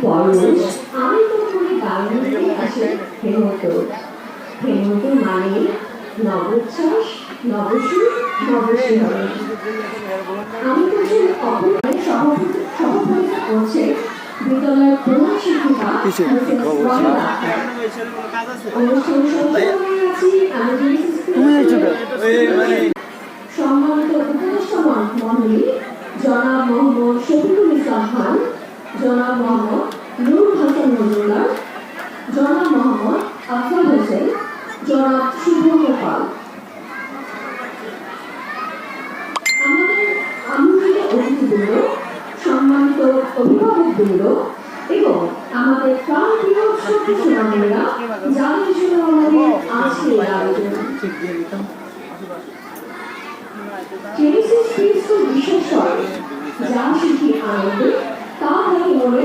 পরশ আমি তো করে গায়ে আসে হেমন্ত হেমন্ত মানে নবোচ্ছ্বাস নবসুর নবশিহরণ। আমি কিছু অপরাধ সভাপতিত্ব করছে বিদ্যালয়ের প্রধান শিক্ষিকা অনুষ্ঠান সঞ্চালনায় আছি সম্মানিত উপদেষ্টা মন্ডলী জনাব মোহাম্মদ শফিকুল ইসলাম খান, জনাব মোহাম্মদ নূর হাসান মজুমদার, জনাব মোহাম্মদ আফজাল হোসেন, জনাব সুব্রত পাল, আমাদের আমন্ত্রিত অতিথিবৃন্দ, সম্মানিত অভিভাবকবৃন্দ এবং আমাদের প্রাণপ্রিয় ছোট্ট সোনামণিরা যাদের জন্য আমাদের আজকের আয়োজন। জেনেসিস প্রিন্সকে বিশ্বাস করে যা শিখি আনন্দে তা থাকে মনে